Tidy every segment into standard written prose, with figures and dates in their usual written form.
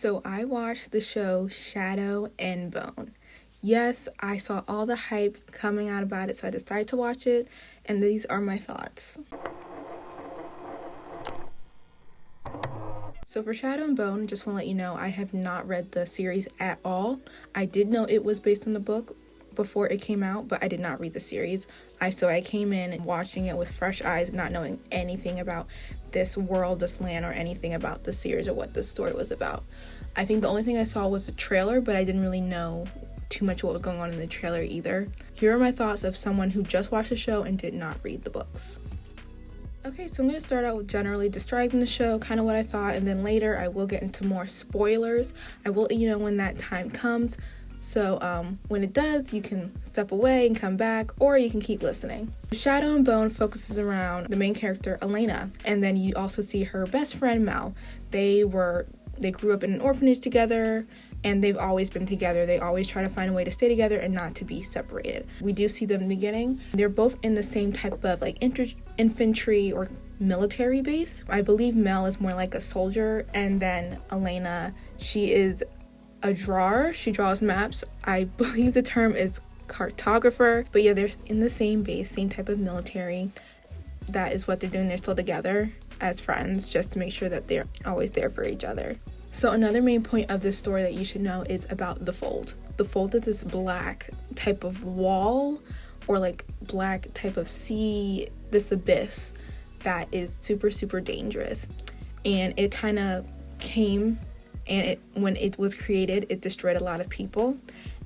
So I watched the show Shadow and Bone. Yes, I saw all the hype coming out about it, so I decided to watch it, and these are my thoughts. So for Shadow and Bone, just want to let you know, I have not read the series at all. I did know it was based on the book before it came out, but I did not read the series. So I came in watching it with fresh eyes, not knowing anything about this world, this land, or anything about the series or what the story was about. I think the only thing I saw was the trailer, but I didn't really know too much what was going on in the trailer either. Here are my thoughts of someone who just watched the show and did not read the books. Okay, so I'm going to start out with generally describing the show, kind of what I thought, and then later I will get into more spoilers. I will let you know when that time comes. So when it does, you can step away and come back, or you can keep listening. Shadow and Bone focuses around the main character, Elena, and then you also see her best friend, Mel. They grew up in an orphanage together, and they've always been together. They always try to find a way to stay together and not to be separated. We do see them in the beginning. They're both in the same type of infantry or military base. I believe Mel is more like a soldier, and then Elena, she is a drawer. She draws maps. I believe the term is cartographer. But yeah, they're in the same base, same type of military. That is what they're doing. They're still together as friends, just to make sure that they're always there for each other. So another main point of this story that you should know is about the Fold. The Fold is this black type of wall, or like black type of sea, this abyss that is super, super dangerous. And it kind of came, and when it was created, it destroyed a lot of people,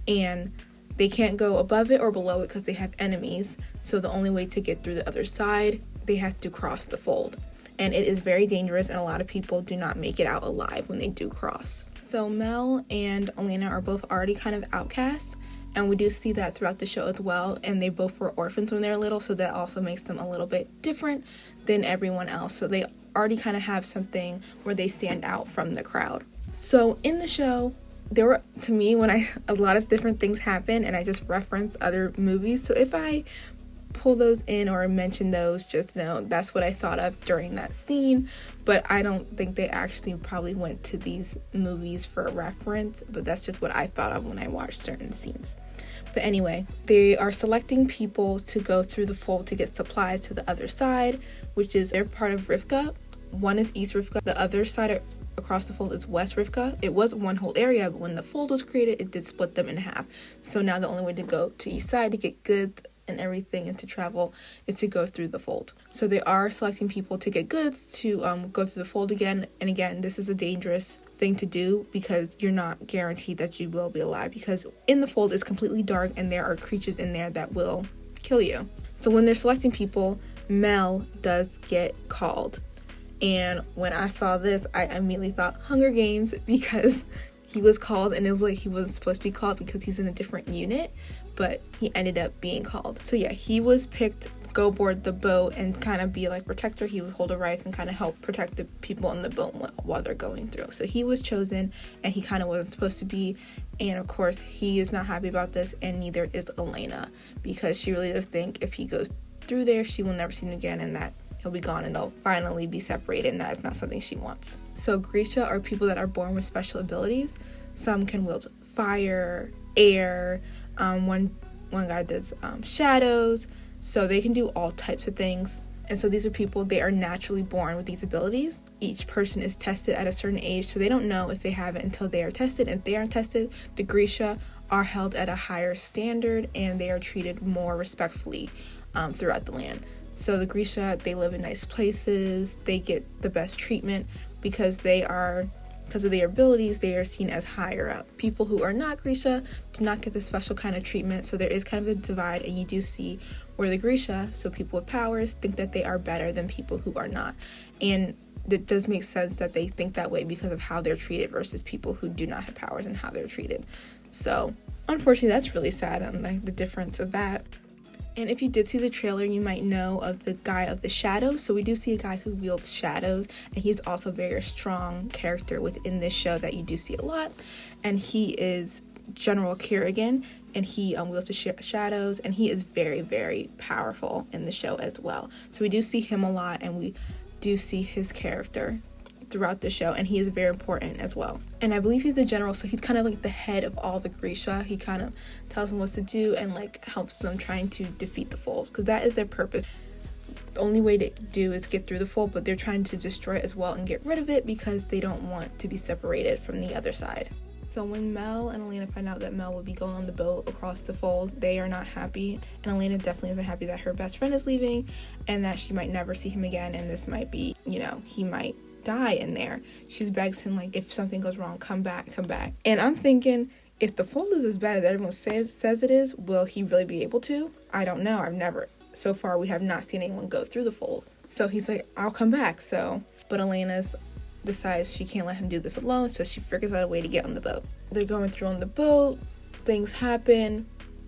and they can't go above it or below it because they have enemies. So the only way to get through the other side, they have to cross the Fold. And it is very dangerous, and a lot of people do not make it out alive when they do cross. So Mel and Elena are both already kind of outcasts, and we do see that throughout the show as well, and they both were orphans when they were little, so that also makes them a little bit different than everyone else. So they already kind of have something where they stand out from the crowd. So in the show, there were, to me, a lot of different things happen, and I just reference other movies. So if I pull those in or mention those, just know that's what I thought of during that scene. But I don't think they actually probably went to these movies for reference, but that's just what I thought of when I watched certain scenes. But anyway, they are selecting people to go through the Fold to get supplies to the other side, which is they're part of Rivka. One is East Rivka, the other side across the Fold is West Rivka. It was one whole area, but when the Fold was created, it did split them in half. So now the only way to go to each side to get goods and everything and to travel is to go through the Fold. So they are selecting people to get goods to go through the Fold again. And again, this is a dangerous thing to do because you're not guaranteed that you will be alive, because in the Fold it's completely dark and there are creatures in there that will kill you. So when they're selecting people, Mel does get called. And when I saw this, I immediately thought Hunger Games, because he was called, and it was like he wasn't supposed to be called because he's in a different unit, but he ended up being called. So yeah, he was picked, go board the boat and kind of be like protector. He would hold a rifle and kind of help protect the people on the boat while they're going through. So he was chosen, and he kind of wasn't supposed to be. And of course, he is not happy about this, and neither is Elena, because she really does think if he goes through there, she will never see him again, and that he'll be gone and they'll finally be separated, and that is not something she wants. So Grisha are people that are born with special abilities. Some can wield fire, air, one guy does shadows, so they can do all types of things. And so these are people, they are naturally born with these abilities. Each person is tested at a certain age, so they don't know if they have it until they are tested. And if they aren't tested, the Grisha are held at a higher standard, and they are treated more respectfully throughout the land. So the Grisha, they live in nice places, they get the best treatment because of their abilities, they are seen as higher up. People who are not Grisha do not get the special kind of treatment, so there is kind of a divide, and you do see where the Grisha, so people with powers, think that they are better than people who are not. And it does make sense that they think that way because of how they're treated versus people who do not have powers and how they're treated. So unfortunately, that's really sad, and the difference of that. And if you did see the trailer, you might know of the guy of the shadows. So we do see a guy who wields shadows, and he's also a very strong character within this show that you do see a lot. And he is General Kerrigan, and he wields the shadows, and he is very, very powerful in the show as well. So we do see him a lot, and we do see his character throughout the show, and he is very important as well. And I believe he's the general, so he's kind of like the head of all the Grisha. He kind of tells them what to do and like helps them trying to defeat the fold, because that is their purpose. The only way to do is get through the fold, but they're trying to destroy it as well and get rid of it because they don't want to be separated from the other side. So when Mel and Elena find out that Mel will be going on the boat across the fold, they are not happy. And Elena definitely isn't happy that her best friend is leaving and that she might never see him again. And this might be, he might die in there. She begs him, like, if something goes wrong, come back. And I'm thinking, if the fold is as bad as everyone says it is, will he really be able to? I don't know. So far, we have not seen anyone go through the fold. So he's like, I'll come back. But Elena's decides she can't let him do this alone, so she figures out a way to get on the boat. They're going through on the boat, things happen,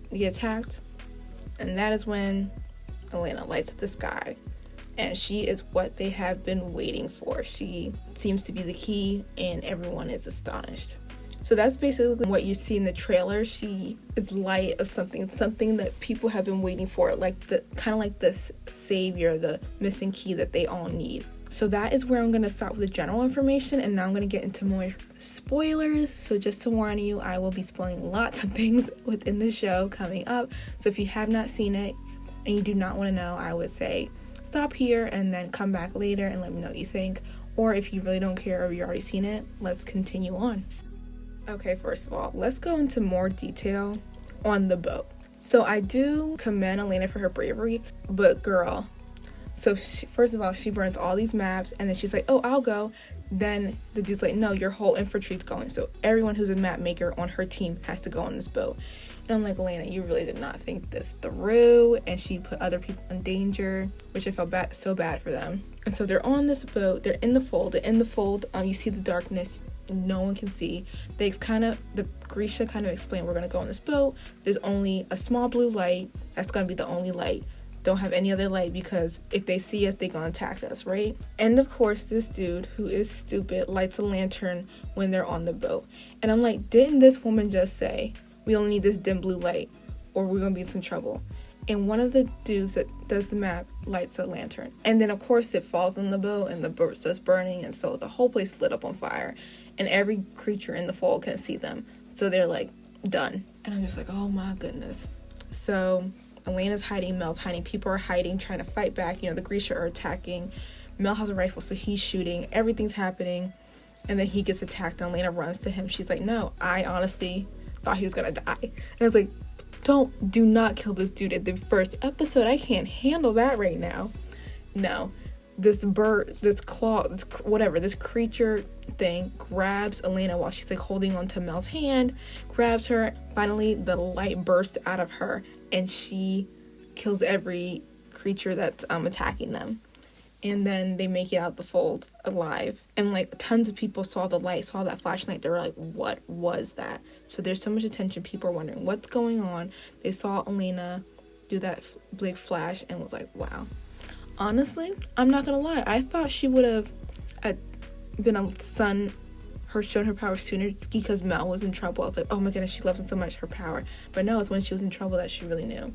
they get attacked, and that is when Elena lights up the sky, and she is what they have been waiting for. She seems to be the key, and everyone is astonished. So that's basically what you see in the trailer. She is light of something that people have been waiting for, like this savior, the missing key that they all need. So that is where I'm going to stop with the general information, and now I'm going to get into more spoilers. So just to warn you, I will be spoiling lots of things within the show coming up. So if you have not seen it and you do not want to know, I would say stop here and then come back later and let me know what you think. Or if you really don't care or you've already seen it, let's continue on. Okay, first of all, let's go into more detail on the boat. So I do commend Elena for her bravery, but girl, so first of all, she burns all these maps, and then she's like, oh, I'll go. Then the dude's like, no, your whole infantry's going. So everyone who's a map maker on her team has to go on this boat. And I'm like, Elena, you really did not think this through. And she put other people in danger, which I felt so bad for them. And so they're on this boat. They're in the fold. You see the darkness. No one can see. The Grisha kind of explain, we're going to go on this boat. There's only a small blue light. That's going to be the only light. Don't have any other light, because if they see us, they're gonna attack us, right? And of course, this dude, who is stupid, lights a lantern when they're on the boat. And I'm like, didn't this woman just say, we only need this dim blue light or we're gonna be in some trouble? And one of the dudes that does the map lights a lantern. And then of course it falls on the boat and the boat starts burning, and so the whole place lit up on fire. And every creature in the fold can see them. So they're like, done. And I'm just like, oh my goodness. So Elena's hiding, Mel's hiding, people are hiding, trying to fight back. The Grisha are attacking. Mel has a rifle, so he's shooting. Everything's happening. And then he gets attacked, and Elena runs to him. She's like, no, I honestly thought he was going to die. And I was like, do not kill this dude at the first episode. I can't handle that right now. No. This bird, this claw, this creature thing grabs Elena while she's like holding onto Mel's hand, grabs her. Finally, the light bursts out of her, and she kills every creature that's attacking them. And then they make it out the fold alive. And like tons of people saw the light, saw that flashlight. They were like, what was that? So there's so much attention. People are wondering what's going on. They saw Elena do that big flash and was like, wow. Honestly, I'm not gonna lie. I thought she would have shown her power sooner because Mel was in trouble. I was like, oh my goodness, she loves him so much, her power. But no, it's when she was in trouble that she really knew.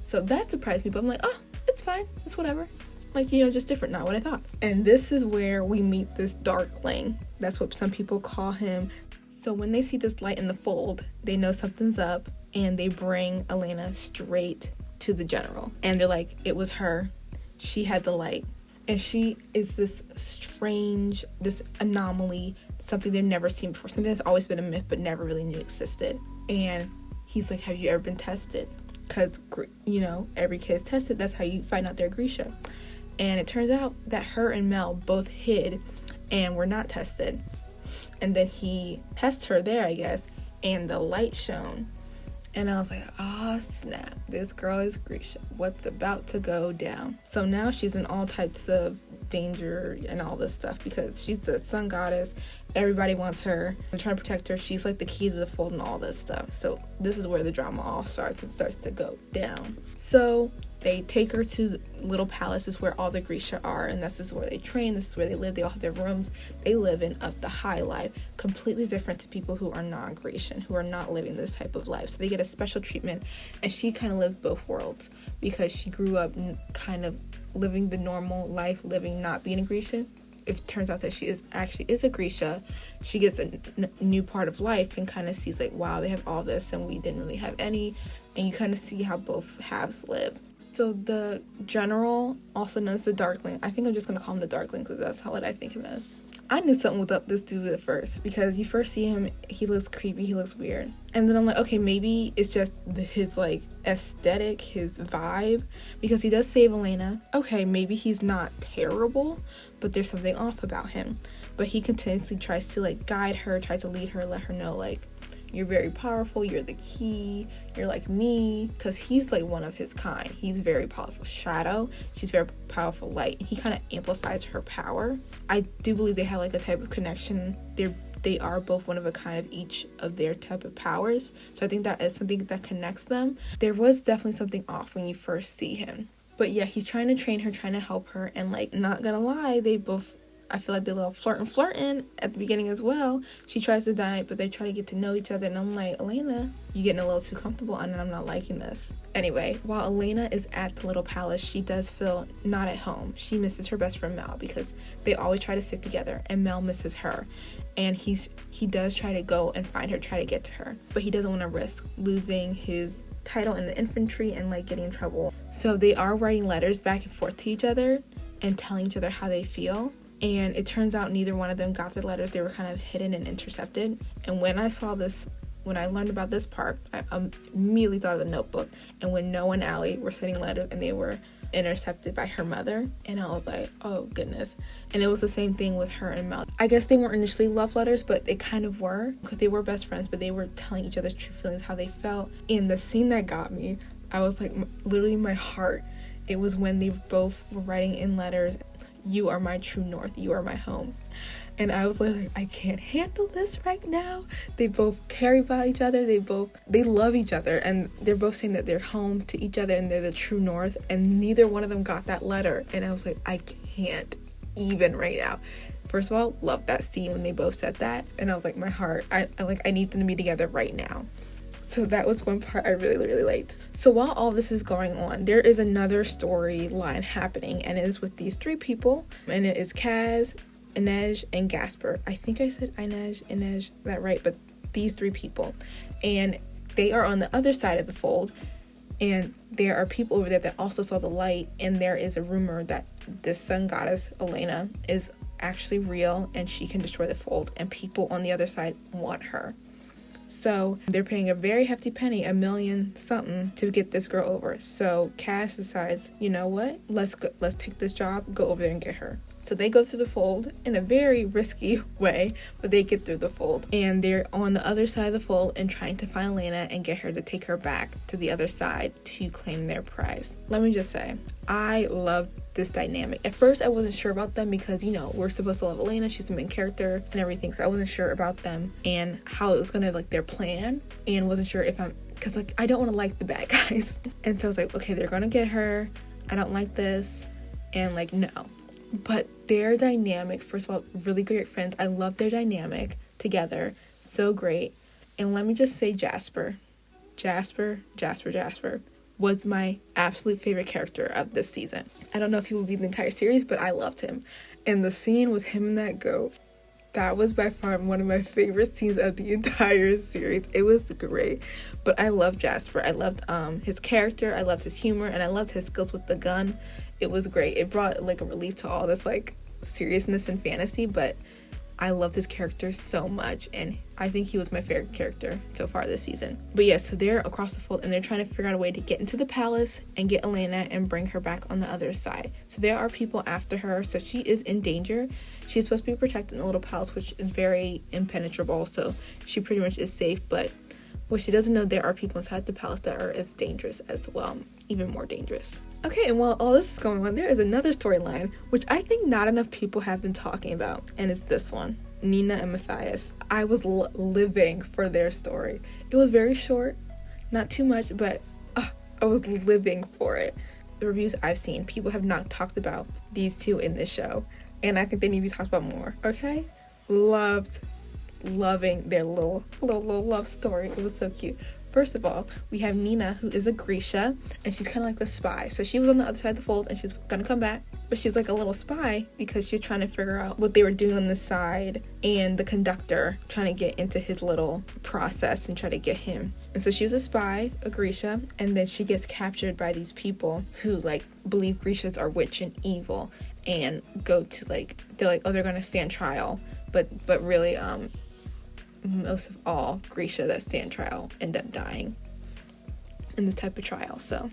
So that surprised me. But I'm like, oh, it's fine. It's whatever. Like, just different. Not what I thought. And this is where we meet this Darkling. That's what some people call him. So when they see this light in the fold, they know something's up, and they bring Elena straight to the general. And they're like, it was her. She had the light. And she is this strange, this anomaly, something they've never seen before. Something that's always been a myth but never really knew existed. And he's like, have you ever been tested? Because, every kid is tested. That's how you find out they're Grisha. And it turns out that her and Mel both hid and were not tested. And then he tests her there, I guess, and the light shone. And I was like, snap, this girl is Grisha. What's about to go down? So now she's in all types of danger and all this stuff because she's the sun goddess. Everybody wants her. I'm trying to protect her. She's like the key to the fold and all this stuff. So this is where the drama all starts and starts to go down. So they take her to the little palaces where all the Grisha are, and this is where they train, this is where they live, they all have their rooms. They live in the high life, completely different to people who are non-Grecian, who are not living this type of life. So they get a special treatment, and she kind of lived both worlds because she grew up kind of living the normal life, living not being a Grecian, if it turns out that she is a Grisha, she gets a new part of life and kind of sees like, wow, they have all this and we didn't really have any, and you kind of see how both halves live. So the general, also known as the Darkling, I think I'm just going to call him the Darkling because that's what I think him as. I knew something was up this dude at first because you first see him, he looks creepy, he looks weird. And then I'm like, okay, maybe it's just his like aesthetic, his vibe, because he does save Elena. Okay, maybe he's not terrible, but there's something off about him. But he continuously tries to like guide her, try to lead her, let her know like, you're very powerful, you're the key, you're like me, because he's like one of his kind. He's very powerful shadow, she's very powerful light. He kind of amplifies her power. I do believe they have like a type of connection. They are both one of a kind of each of their type of powers, so I think that is something that connects them. There was definitely something off when you first see him, but yeah, he's trying to train her, trying to help her, and like, not gonna lie, I feel like they love flirting at the beginning as well. She tries to die, but they try to get to know each other. And I'm like, Elena, you're getting a little too comfortable, and I'm not liking this. Anyway, while Elena is at the little palace, she does feel not at home. She misses her best friend Mel because they always try to stick together, and Mel misses her. And he does try to go and find her, try to get to her. But he doesn't want to risk losing his title in the infantry and like getting in trouble. So they are writing letters back and forth to each other and telling each other how they feel. And it turns out neither one of them got the letters. They were kind of hidden and intercepted. And when I learned about this part, I immediately thought of the Notebook. And when Noah and Allie were sending letters and they were intercepted by her mother, and I was like, oh goodness. And it was the same thing with her and Mel. I guess they weren't initially love letters, but they kind of were, because they were best friends, but they were telling each other's true feelings, how they felt. And the scene that got me, I was like, literally my heart, it was when they both were writing in letters, you are my true north, you are my home. And I was like, I can't handle this right now. They both care about each other, they love each other, and they're both saying that they're home to each other and they're the true north, and neither one of them got that letter. And I was like, I can't even right now. First of all, love that scene when they both said that, and I was like, my heart, I need them to be together right now. So that was one part I really, really liked. So while all this is going on, there is another storyline happening, and it is with these three people, and it is Kaz, Inej, and Gasper. I think I said Inej, that right, but these three people. And they are on the other side of the fold, and there are people over there that also saw the light, and there is a rumor that this sun goddess, Elena, is actually real, and she can destroy the fold, and people on the other side want her. So they're paying a very hefty penny, $1 million something, to get this girl over. So Cass decides, you know what? Let's take this job, go over there and get her. So they go through the fold in a very risky way, but they get through the fold. And they're on the other side of the fold and trying to find Elena and get her to take her back to the other side to claim their prize. Let me just say, I love this dynamic. At first, I wasn't sure about them because, we're supposed to love Elena. She's the main character and everything. So I wasn't sure about them and how it was going to, their plan. And wasn't sure if because, I don't want to like the bad guys. And so I was like, okay, they're going to get her. I don't like this. And, no. But their dynamic, first of all, really great friends. I love their dynamic together. So great. And let me just say Jasper was my absolute favorite character of this season. I don't know if he will be the entire series, but I loved him. And the scene with him and that goat, that was by far one of my favorite scenes of the entire series. It was great. But I loved Jasper. I loved his character. I loved his humor. And I loved his skills with the gun. It was great. It brought a relief to all this seriousness and fantasy. But I loved his character so much. And I think he was my favorite character so far this season. But yeah, so they're across the fold and they're trying to figure out a way to get into the palace and get Elena and bring her back on the other side. So there are people after her. So she is in danger. She's supposed to be protected in the little palace, which is very impenetrable. So she pretty much is safe. But what she doesn't know, there are people inside the palace that are as dangerous as well. Even more dangerous. Okay, and while all this is going on, there is another storyline, which I think not enough people have been talking about. And it's this one. Nina and Matthias. I was living for their story. It was very short, not too much, but I was living for it. The reviews I've seen, people have not talked about these two in this show, and I think they need to be talked about more. Okay, loving their little love story. It was so cute. First of all, we have Nina, who is a Grisha, and she's kind of like a spy. So she was on the other side of the fold, and she's gonna come back but she was like a little spy because she was trying to figure out what they were doing on the side, and the conductor trying to get into his little process and try to get him. And so she was a spy, a Grisha, and then she gets captured by these people who like believe Grishas are witch and evil, and go to like, they're like, oh, they're gonna stand trial, but really most of all Grisha that stand trial end up dying in this type of trial. So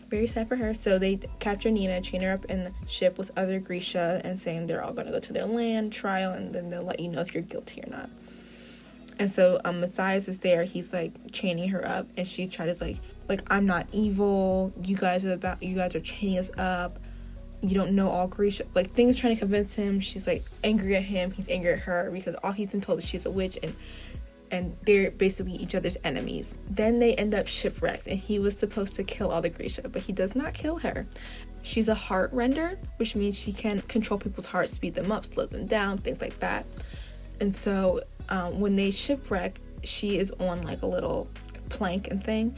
very sad for her. So they capture Nina, chain her up in the ship with other Grisha, and saying they're all going to go to their land trial, and then they'll let you know if you're guilty or not. And so Matthias is there. He's like chaining her up, and she tries to like I'm not evil. You guys are chaining us up. You don't know all Grisha. Like, things trying to convince him. She's like angry at him. He's angry at her because all he's been told is she's a witch, and they're basically each other's enemies. Then they end up shipwrecked, and he was supposed to kill all the Grisha, but he does not kill her. She's a heart render, which means she can control people's hearts, speed them up, slow them down, things like that. And so when they shipwreck, she is on like a little plank and thing,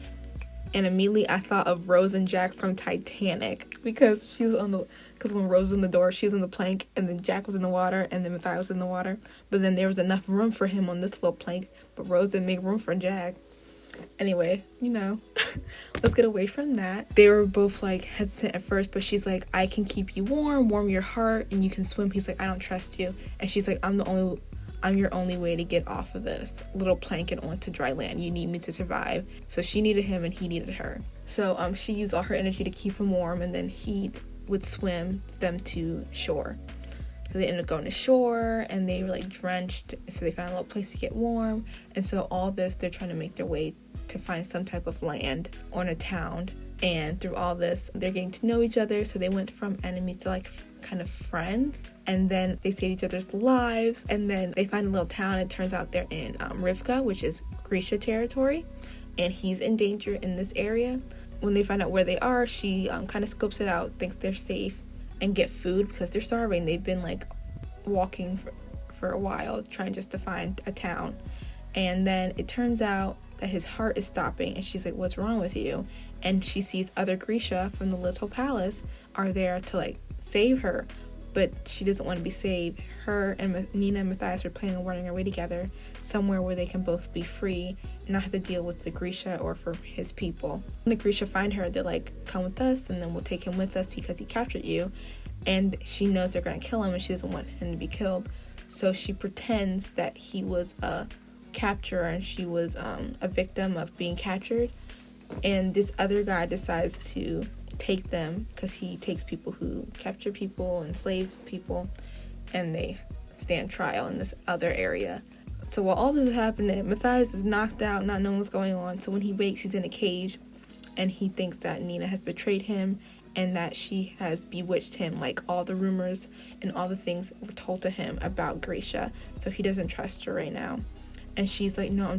and immediately I thought of Rose and Jack from Titanic, because when Rose was in the door, she was on the plank, and then Jack was in the water, and then Matthias was in the water. But then there was enough room for him on this little plank, but Rose didn't make room for Jack. Anyway, let's get away from that. They were both like hesitant at first, but she's like, I can keep you warm your heart, and you can swim. He's like, I don't trust you. And she's like, I'm your only way to get off of this little plank and onto dry land. You need me to survive. So she needed him, and he needed her. So she used all her energy to keep him warm, and then he would swim them to shore. So they ended up going to shore, and they were like drenched, so they found a little place to get warm. And so all this, they're trying to make their way to find some type of land or in a town. And through all this, they're getting to know each other. So they went from enemies to like kind of friends, and then they saved each other's lives. And then they find a little town. It turns out they're in Rivka, which is Grisha territory, and he's in danger in this area. When they find out where they are, she kind of scopes it out, thinks they're safe, and get food because they're starving. They've been like walking for a while, trying just to find a town. And then it turns out that his heart is stopping, and she's like, what's wrong with you? And she sees other Grisha from the little palace are there to like save her, but she doesn't want to be saved. Her and Nina and Matthias are planning on running away together somewhere where they can both be free and not have to deal with the Grisha or for his people. When the Grisha find her, they're like, come with us, and then we'll take him with us because he captured you. And she knows they're going to kill him, and she doesn't want him to be killed. So she pretends that he was a capturer and she was a victim of being captured. And this other guy decides to take them because he takes people who capture people and slave people, and they stand trial in this other area. So while all this is happening, Matthias is knocked out, not knowing what's going on. So when he wakes, he's in a cage, and he thinks that Nina has betrayed him and that she has bewitched him, like all the rumors and all the things were told to him about Grisha. So he doesn't trust her right now. And she's like, no, I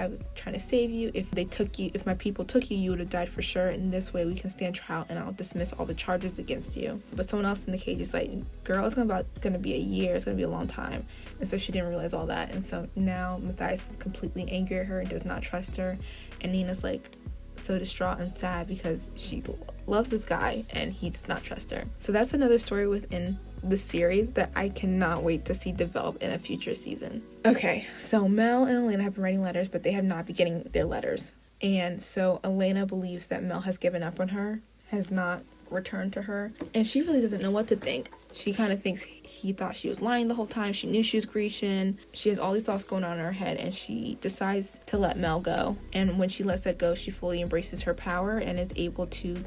was trying to save you. If my people took you, you would have died for sure. And this way we can stand trial, and I'll dismiss all the charges against you. But someone else in the cage is like, girl, it's gonna be a year. It's gonna be a long time. And so she didn't realize all that. And so now Matthias is completely angry at her and does not trust her. And Nina's like so distraught and sad because she loves this guy and he does not trust her. So that's another story within the series that I cannot wait to see develop in a future season. Okay, so Mel and Elena have been writing letters, but they have not been getting their letters. And so Elena believes that Mel has given up on her, has not returned to her, and she really doesn't know what to think. She kind of thinks he thought she was lying the whole time. She knew she was Grecian. She has all these thoughts going on in her head, and she decides to let Mel go. And when she lets that go, she fully embraces her power and is able to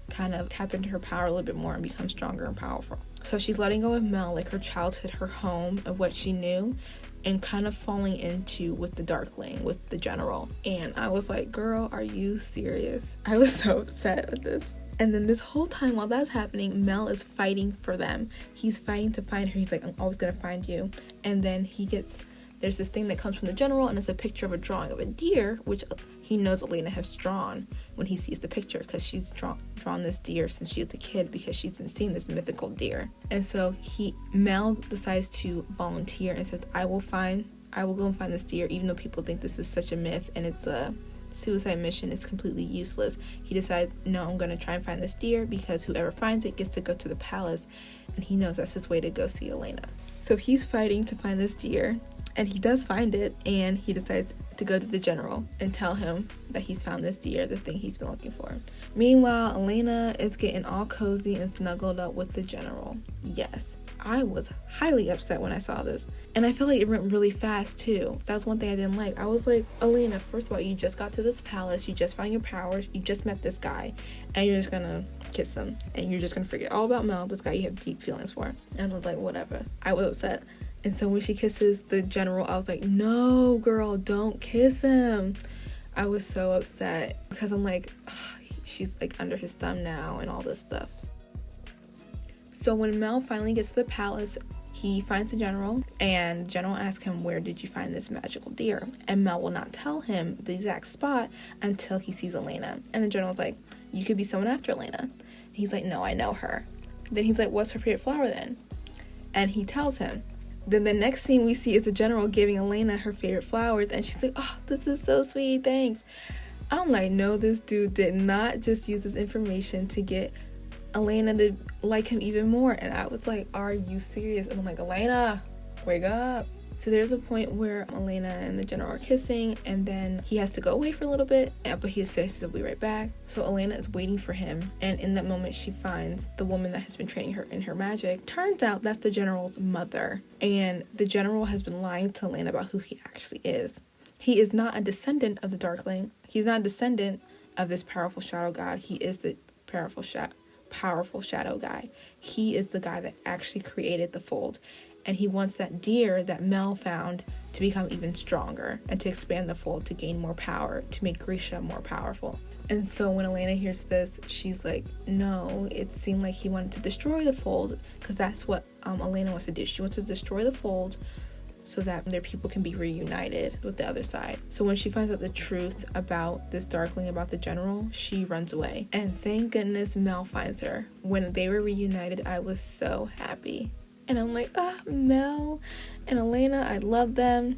kind of tap into her power a little bit more and become stronger and powerful. So she's letting go of Mel, like her childhood, her home, and what she knew, and kind of falling into with the Darkling, with the general. And I was like, girl, are you serious? I was so upset with this. And then this whole time while that's happening, Mel is fighting for them. He's fighting to find her. He's like, I'm always gonna find you. And then there's this thing that comes from the general, and it's a picture of a drawing of a deer, which he knows Elena has drawn when he sees the picture, because she's drawn this deer since she was a kid, because she's been seeing this mythical deer. And so Mel decides to volunteer and says, I will go and find this deer, even though people think this is such a myth and it's a suicide mission is completely useless. He decides, no, I'm going to try and find this deer because whoever finds it gets to go to the palace, and he knows that's his way to go see Elena. So he's fighting to find this deer, and he does find it, and he decides to go to the general and tell him that he's found this deer, the thing he's been looking for. Meanwhile, Elena is getting all cozy and snuggled up with the general. Yes, I was highly upset when I saw this, and I feel like it went really fast too. That was one thing I didn't like. I was like, Elena, first of all, you just got to this palace, you just found your powers, you just met this guy, and you're just gonna kiss him, and you're just gonna forget all about Mel, this guy you have deep feelings for. And I was like, whatever. I was upset. And so when she kisses the general, I was like, no, girl, don't kiss him. I was so upset because I'm like, she's like under his thumb now and all this stuff. So when Mel finally gets to the palace, he finds the general, and the general asks him, where did you find this magical deer? And Mel will not tell him the exact spot until he sees Elena. And the general's like, you could be someone after Elena. And he's like, no, I know her. Then he's like, what's her favorite flower then? And he tells him. Then the next scene we see is the general giving Elena her favorite flowers, and she's like, oh, this is so sweet, thanks. I'm like, no, this dude did not just use this information to get Elena to like him even more. And I was like, are you serious? And I'm like, Elena, wake up. So there's a point where Elena and the general are kissing, and then he has to go away for a little bit, but he says he'll be right back. So Elena is waiting for him, and in that moment she finds the woman that has been training her in her magic. Turns out that's the general's mother, and the general has been lying to Elena about who he actually is. He is not a descendant of the Darkling. He's not a descendant of this powerful shadow god. He is the powerful shadow guy. He is the guy that actually created the Fold. And he wants that deer that Mel found to become even stronger and to expand the Fold, to gain more power, to make Grisha more powerful. And so when Elena hears this, she's like, no, it seemed like he wanted to destroy the Fold, because that's what Elena wants to do. She wants to destroy the Fold so that their people can be reunited with the other side. So when she finds out the truth about this Darkling, about the general, she runs away. And thank goodness Mel finds her. When they were reunited, I was so happy. And I'm like, Mel and Elena, I love them.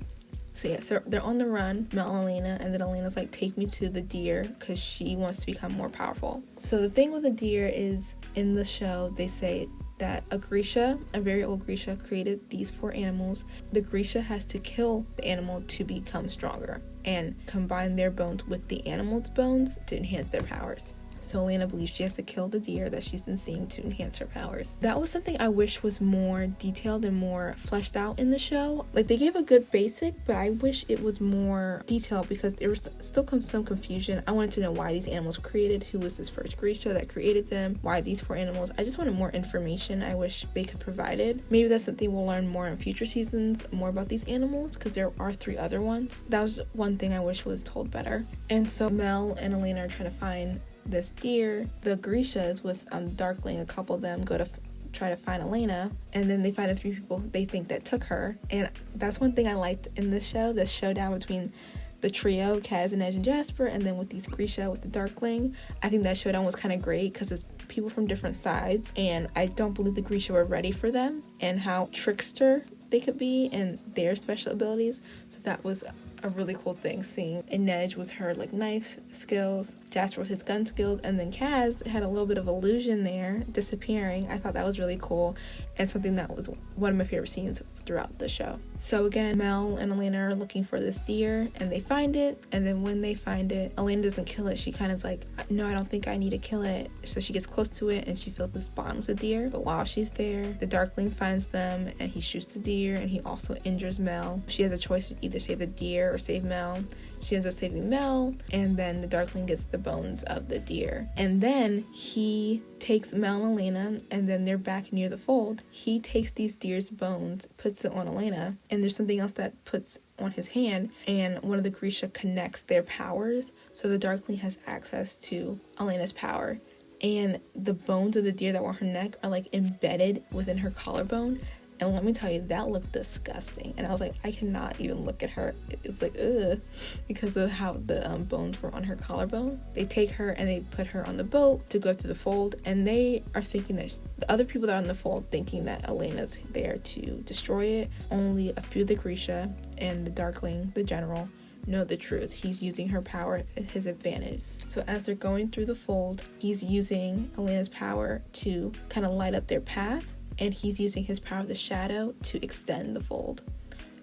So yeah, so they're on the run, Mel and Elena, and then Elena's like, take me to the deer, because she wants to become more powerful. So the thing with the deer is, in the show, they say that a Grisha, a very old Grisha, created these 4 animals. The Grisha has to kill the animal to become stronger and combine their bones with the animal's bones to enhance their powers. So Elena believes she has to kill the deer that she's been seeing to enhance her powers. That was something I wish was more detailed and more fleshed out in the show. Like, they gave a good basic, but I wish it was more detailed, because there was still some confusion. I wanted to know why these animals were created, who was this first Grisha that created them, why these 4 animals. I just wanted more information. I wish they could provide it. Maybe that's something we'll learn more in future seasons, more about these animals, because there are 3 other ones. That was one thing I wish was told better. And so Mel and Elena are trying to find this deer. The Grishas with Darkling, a couple of them go to try to find Elena, and then they find the 3 people they think that took her. And that's one thing I liked in this show, the showdown between the trio, Kaz, Inej, and Jasper, and then with these Grisha with the Darkling. I think that showdown was kind of great because it's people from different sides, and I don't believe the Grisha were ready for them and how trickster they could be and their special abilities. So that was a really cool thing, seeing Inej with her like knife skills, Jasper with his gun skills, and then Kaz had a little bit of illusion there, disappearing. I thought that was really cool, and something that was one of my favorite scenes throughout the show. So again, Mel and Elena are looking for this deer, and they find it, and then when they find it, Elena doesn't kill it. She kind of like, no, I don't think I need to kill it. So she gets close to it, and she feels this bond with the deer. But while she's there, the Darkling finds them, and he shoots the deer, and he also injures Mel. She has a choice to either save the deer or save Mel. She ends up saving Mel, and then the Darkling gets the bones of the deer. And then he takes Mel and Elena, and then they're back near the Fold. He takes these deer's bones, puts it on Elena, and there's something else that puts on his hand, and one of the Grisha connects their powers, so the Darkling has access to Elena's power. And the bones of the deer that were on her neck are like embedded within her collarbone. And let me tell you, that looked disgusting. And I was like, I cannot even look at her. It's like, ugh, because of how the bones were on her collarbone. They take her and they put her on the boat to go through the Fold. And they are thinking that the other people that are on the Fold thinking that Elena's there to destroy it. Only a few of the Grisha and the Darkling, the general, know the truth. He's using her power at his advantage. So as they're going through the fold, he's using Elena's power to kind of light up their path, and he's using his power of the shadow to extend the fold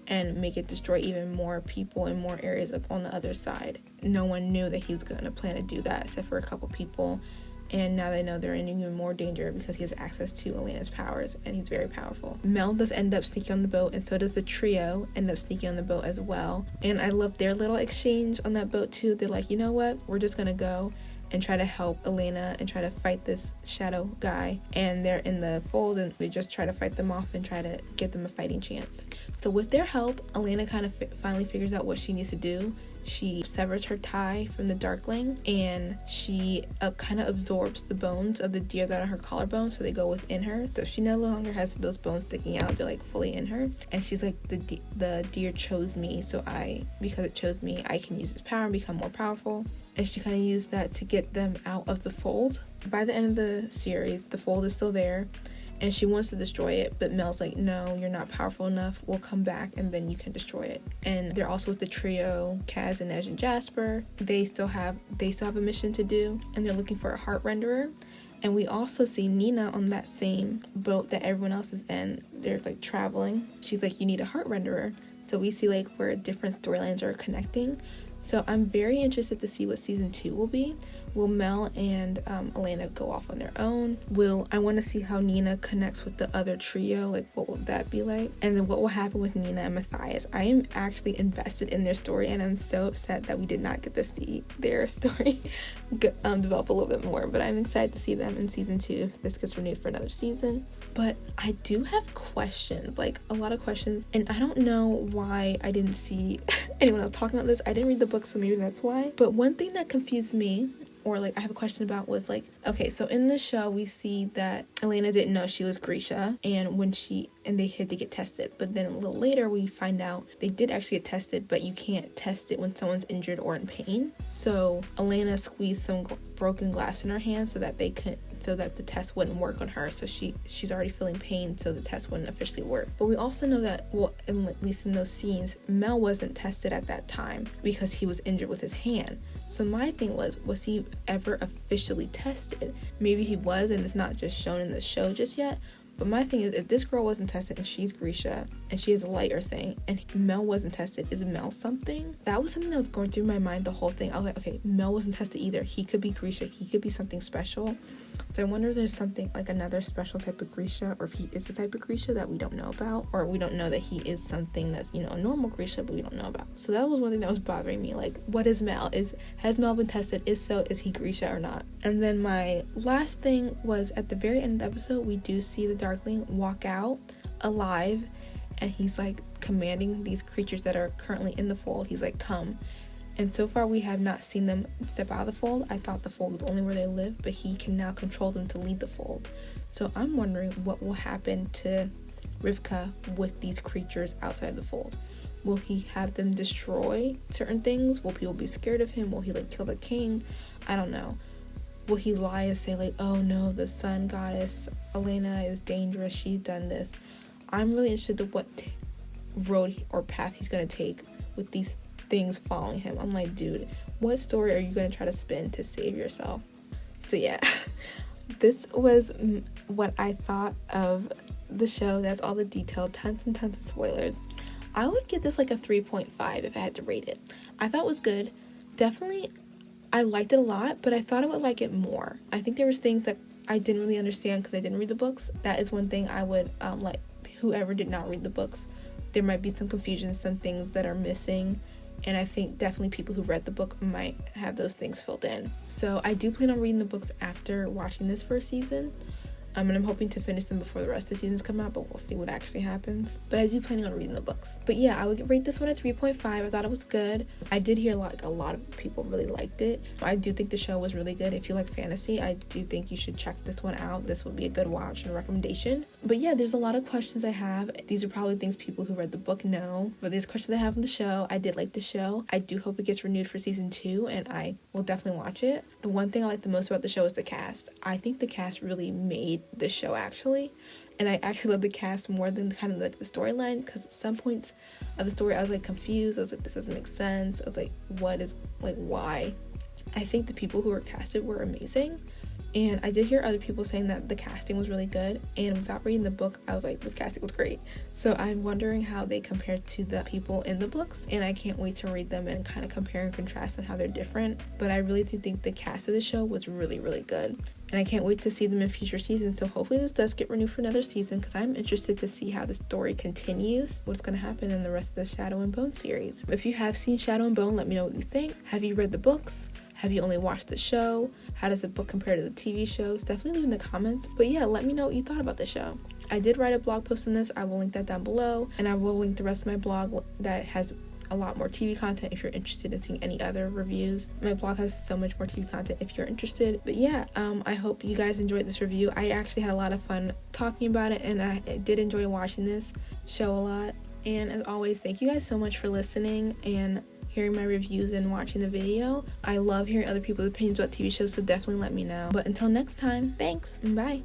and make it destroy even more people in more areas on the other side. No one knew that he was going to plan to do that except for a couple people, and now they know they're in even more danger because he has access to Elena's powers, and he's very powerful. Mel does end up sneaking on the boat, and so does the trio end up sneaking on the boat as well. And I love their little exchange on that boat too. They're like, you know what, we're just gonna go and try to help Elena and try to fight this shadow guy, and they're in the fold and they just try to fight them off and try to give them a fighting chance. So with their help, Elena kind of finally figures out what she needs to do. She severs her tie from the Darkling, and she kind of absorbs the bones of the deer that are her collarbone, so they go within her. So she no longer has those bones sticking out; they're like fully in her. And she's like, the deer chose me, so because it chose me, I can use this power and become more powerful. And she kind of used that to get them out of the fold. By the end of the series, the fold is still there, and she wants to destroy it, but Mel's like, no, you're not powerful enough. We'll come back and then you can destroy it. And they're also with the trio, Kaz, and Neж, and Jasper. They still have a mission to do, and they're looking for a heart renderer. And we also see Nina on that same boat that everyone else is in. They're like traveling. She's like, you need a heart renderer. So we see like where different storylines are connecting. So I'm very interested to see what season 2 will be. Will Mel and Elena go off on their own? I want to see how Nina connects with the other trio. Like, what will that be like? And then what will happen with Nina and Matthias? I am actually invested in their story, and I'm so upset that we did not get to see their story develop a little bit more. But I'm excited to see them in season 2 if this gets renewed for another season. But I do have questions, like a lot of questions, and I don't know why I didn't see anyone else talking about this. I didn't read the book, so maybe that's why. But one thing that confused me, or like I have a question about, was like, okay, so in the show we see that Elena didn't know she was Grisha, and they had to get tested. But then a little later we find out they did actually get tested, but you can't test it when someone's injured or in pain. So Elena squeezed some broken glass in her hand so that the test wouldn't work on her. So she's already feeling pain, so the test wouldn't officially work. But we also know that, well, at least in those scenes, Mel wasn't tested at that time because he was injured with his hand. So my thing was he ever officially tested? Maybe he was, and it's not just shown in the show just yet. But my thing is, if this girl wasn't tested and she's Grisha and she has a lighter thing and Mel wasn't tested, is Mel something? That was something that was going through my mind the whole thing. I was like, okay, Mel wasn't tested either. He could be Grisha. He could be something special. So I wonder if there's something like another special type of Grisha, or if he is the type of Grisha that we don't know about, or we don't know that he is something that's, a normal Grisha, but we don't know about. So that was one thing that was bothering me. Like, what is Mel? Has Mel been tested? If so, is he Grisha or not? And then my last thing was, at the very end of the episode, we do see the Darkling walk out alive, and he's like commanding these creatures that are currently in the fold. He's like, come. And so far we have not seen them step out of the fold. I thought the fold was only where they live, but he can now control them to lead the fold. So I'm wondering what will happen to Rivka with these creatures outside the fold. Will he have them destroy certain things? Will people be scared of him? Will he kill the king? I don't know. Will he lie and say oh no, the sun goddess Elena is dangerous, she's done this? I'm really interested in what road or path he's going to take with these things following him. I'm like, dude, what story are you going to try to spin to save yourself? So yeah, this was what I thought of the show. That's all the detail, tons and tons of spoilers. I would give this a 3.5 if I had to rate it. I thought it was good. Definitely, I liked it a lot, but I thought I would like it more. I think there was things that I didn't really understand because I didn't read the books. That is one thing I would whoever did not read the books. There might be some confusion, some things that are missing. And I think definitely people who read the book might have those things filled in. So I do plan on reading the books after watching this first season. And I'm hoping to finish them before the rest of the seasons come out, but we'll see what actually happens. But I do plan on reading the books. But yeah, I would rate this one a 3.5. I thought it was good. I did hear a lot of people really liked it. I do think the show was really good. If you like fantasy, I do think you should check this one out. This would be a good watch and recommendation. But yeah, there's a lot of questions I have. These are probably things people who read the book know. But there's questions I have on the show. I did like the show. I do hope it gets renewed for season 2, and I will definitely watch it. The one thing I like the most about the show is the cast. I think the cast really made the show, actually. And I actually love the cast more than kind of like the storyline, because at some points of the story I was like confused. I was like, this doesn't make sense. I was like, what is, like, why? I think the people who were casted were amazing. And I did hear other people saying that the casting was really good, and without reading the book, I was like, this casting was great. So I'm wondering how they compare to the people in the books, and I can't wait to read them and kind of compare and contrast on how they're different. But I really do think the cast of the show was really, really good, and I can't wait to see them in future seasons. So hopefully this does get renewed for another season, because I'm interested to see how the story continues, what's going to happen in the rest of the Shadow and Bone series. If you have seen Shadow and Bone, let me know what you think. Have you read the books? Have you only watched the show? How does the book compare to the TV shows? Definitely leave in the comments. But yeah, let me know what you thought about the show. I did write a blog post on this. I will link that down below. And I will link the rest of my blog that has a lot more TV content if you're interested in seeing any other reviews. My blog has so much more TV content if you're interested. But yeah, I hope you guys enjoyed this review. I actually had a lot of fun talking about it, and I did enjoy watching this show a lot. And as always, thank you guys so much for listening and hearing my reviews and watching the video. I love hearing other people's opinions about TV shows, so definitely let me know. But until next time, thanks, and bye.